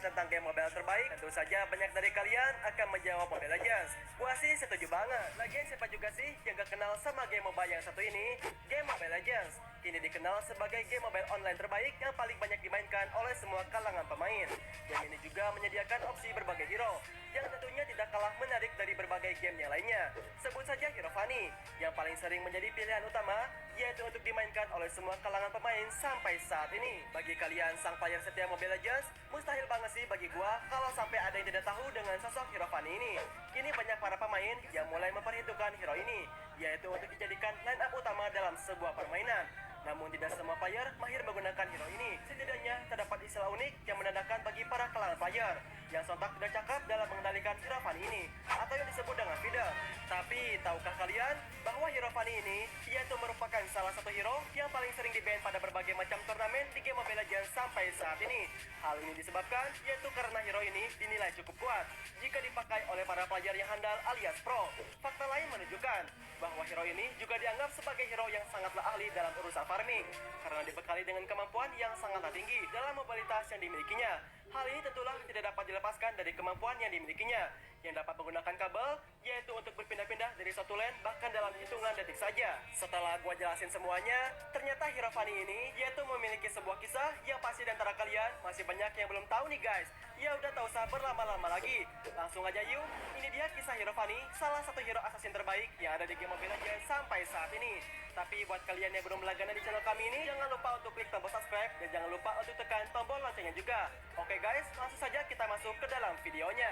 tentang game mobile terbaik, tentu saja banyak dari kalian akan menjawab Mobile Legends. Gua sih setuju banget. Lagian siapa juga sih yang gak kenal sama game mobile yang satu ini? Game Mobile Legends kini dikenal sebagai game mobile online terbaik yang paling banyak dimainkan oleh semua kalangan pemain. Game ini juga menyediakan opsi berbagai hero, yang tentunya tidak kalah menarik dari berbagai game yang lainnya. Sebut saja Hero Fanny, yang paling sering menjadi pilihan utama, yaitu untuk dimainkan oleh semua kalangan pemain sampai saat ini. Bagi kalian sang player setia Mobile Legends, mustahil banget sih bagi gua kalau sampai ada yang tidak tahu dengan sosok Hero Fanny ini. Kini banyak para pemain yang mulai memperhitungkan hero ini, yaitu untuk dijadikan line up utama dalam sebuah permainan. Namun tidak semua player mahir menggunakan hero ini. Setidaknya terdapat istilah unik yang menandakan bagi para kalangan player yang sontak tidak cakap dalam mengendalikan hero Fanny ini, atau yang disebut dengan feeder. Tapi tahukah kalian bahwa hero Fanny ini yaitu merupakan salah satu hero yang paling sering di-ban pada berbagai macam turnamen di game Mobile Legends sampai saat ini. Hal ini disebabkan yaitu karena hero ini dinilai cukup kuat jika dipakai oleh para player yang handal alias pro. Fakta lain menunjukkan bahwa hero ini juga dianggap sebagai hero yang sangatlah ahli dalam urusan farming karena dibekali dengan kemampuan yang sangatlah tinggi dalam mobilitas yang dimilikinya. Hal ini tentulah tidak dapat dilepaskan dari kemampuan yang dimilikinya, yang dapat menggunakan kabel, yaitu untuk berpindah-pindah dari satu lane bahkan dalam hitungan detik saja. Setelah gua jelasin semuanya, ternyata hero Fanny ini yaitu memiliki sebuah kisah yang pasti di antara kalian masih banyak yang belum tahu nih guys. Ya udah tak usah berlama-lama lagi, langsung aja yuk. Ini dia kisah hero Fanny, salah satu hero assassin terbaik yang ada di game Mobile Legends sampai saat ini. Tapi buat kalian yang belum berlangganan di channel kami ini, jangan lupa untuk klik tombol subscribe dan jangan lupa untuk tekan tombol loncengnya juga. Oke guys, langsung saja kita masuk ke dalam videonya.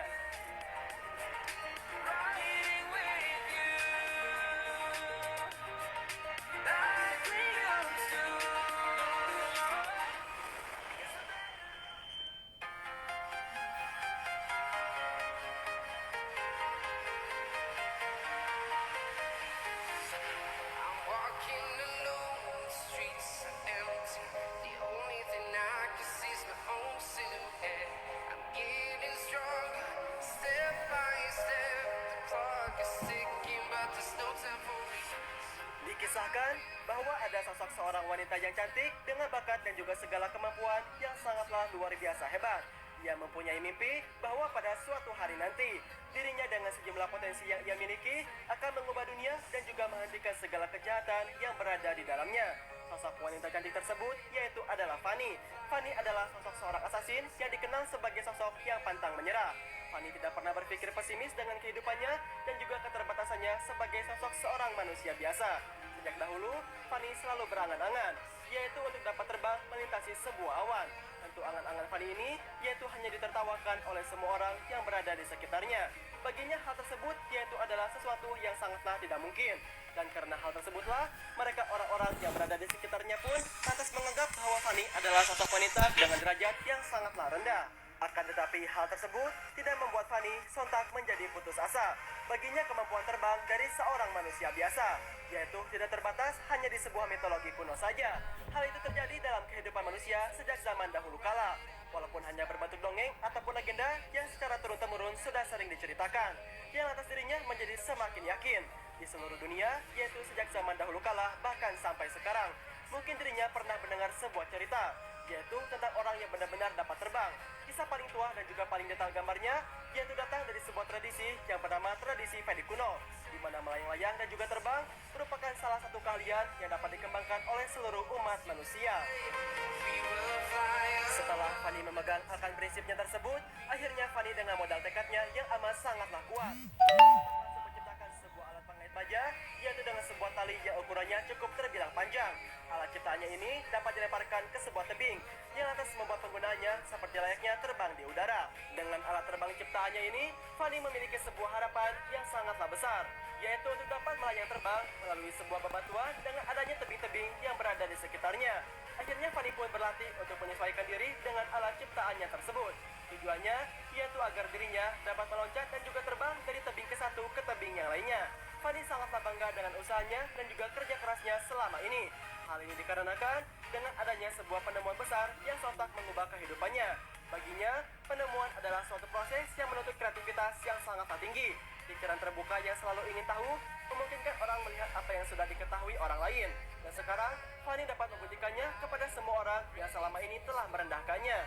Dikisahkan bahwa ada sosok seorang wanita yang cantik dengan bakat dan juga segala kemampuan yang sangatlah luar biasa hebat. Ia mempunyai mimpi bahwa pada suatu hari nanti, dirinya dengan sejumlah potensi yang ia miliki akan mengubah dunia dan juga menghentikan segala kejahatan yang berada di dalamnya. Sosok wanita cantik tersebut yaitu adalah Fanny. Fanny adalah sosok seorang assassin yang dikenal sebagai sosok yang pantang menyerah. Fanny tidak pernah berpikir pesimis dengan kehidupannya dan juga keterbatasannya sebagai sosok seorang manusia biasa. Sejak dahulu, Fanny selalu berangan-angan, yaitu untuk dapat terbang melintasi sebuah awan. Tentu angan-angan Fanny ini yaitu hanya ditertawakan oleh semua orang yang berada di sekitarnya. Baginya hal tersebut yaitu adalah sesuatu yang sangatlah tidak mungkin. Dan karena hal tersebutlah, mereka orang-orang yang berada di sekitarnya pun lantas menganggap bahwa Fanny adalah sosok wanita dengan derajat yang sangatlah rendah. Akan tetapi hal tersebut tidak membuat Fanny sontak menjadi putus asa. Baginya kemampuan terbang dari seorang manusia biasa, yaitu tidak terbatas hanya di sebuah mitologi kuno saja. Hal itu terjadi dalam kehidupan manusia sejak zaman dahulu kala. Walaupun hanya berbentuk dongeng ataupun legenda yang secara turun-temurun sudah sering diceritakan, yang atas dirinya menjadi semakin yakin di seluruh dunia, yaitu sejak zaman dahulu kala bahkan sampai sekarang. Mungkin dirinya pernah mendengar sebuah cerita, yaitu tentang orang yang benar-benar dapat terbang. Kisah paling tua dan juga paling detail gambarnya yaitu datang dari sebuah tradisi yang bernama tradisi Vedic kuno, di mana melayang-layang dan juga terbang merupakan salah satu keahlian yang dapat dikembangkan oleh seluruh umat manusia. Setelah Fanny memegang akan prinsipnya tersebut, akhirnya Fanny dengan modal tekadnya yang amat sangatlah kuat langsung menciptakan sebuah alat pengait baja, yaitu dengan sebuah tali yang ukurannya cukup terbilang panjang. Alat ciptaannya ini dapat dilemparkan ke sebuah tebing yang lantas membuat penggunaannya seperti layaknya terbang di udara. Dengan alat terbang ciptaannya ini, Fanny memiliki sebuah harapan yang sangatlah besar, yaitu untuk dapat melayang terbang melalui sebuah bebatuan dengan adanya tebing-tebing yang berada di sekitarnya. Akhirnya Fanny pun berlatih untuk menyesuaikan diri dengan alat ciptaannya tersebut. Tujuannya yaitu agar dirinya dapat meloncat dan juga terbang dari tebing ke satu ke tebing yang lainnya. Fanny sangatlah bangga dengan usahanya dan juga kerja kerasnya selama ini. Hal ini dikarenakan dengan adanya sebuah penemuan besar yang sontak mengubah kehidupannya. Baginya, penemuan adalah suatu proses yang menuntut kreativitas yang sangatlah tinggi. Pikiran terbuka yang selalu ingin tahu memungkinkan orang melihat apa yang sudah diketahui orang lain. Dan sekarang, Fanny dapat membuktikannya kepada semua orang yang selama ini telah merendahkannya.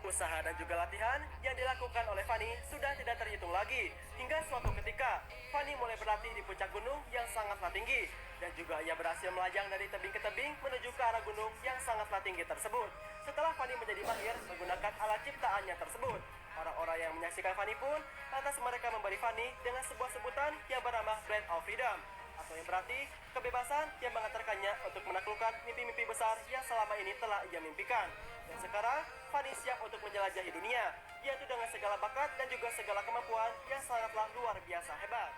Usaha dan juga latihan yang dilakukan oleh Fanny sudah tidak terhitung lagi. Hingga suatu ketika, Fanny mulai berlatih di puncak gunung yang sangatlah tinggi. Dan juga ia berhasil melajang dari tebing ke tebing menuju ke arah gunung yang sangatlah tinggi tersebut. Setelah Fanny menjadi mahir menggunakan alat ciptaannya tersebut, orang-orang yang menyaksikan Fanny pun lantas mereka memberi Fanny dengan sebuah sebutan yang bernama Blade of Freedom, atau yang berarti kebebasan yang mengantarkannya untuk menaklukkan mimpi-mimpi besar yang selama ini telah ia mimpikan. Dan sekarang, Fanny siap untuk menjelajahi dunia, yaitu dengan segala bakat dan juga segala kemampuan yang sangatlah luar biasa hebat.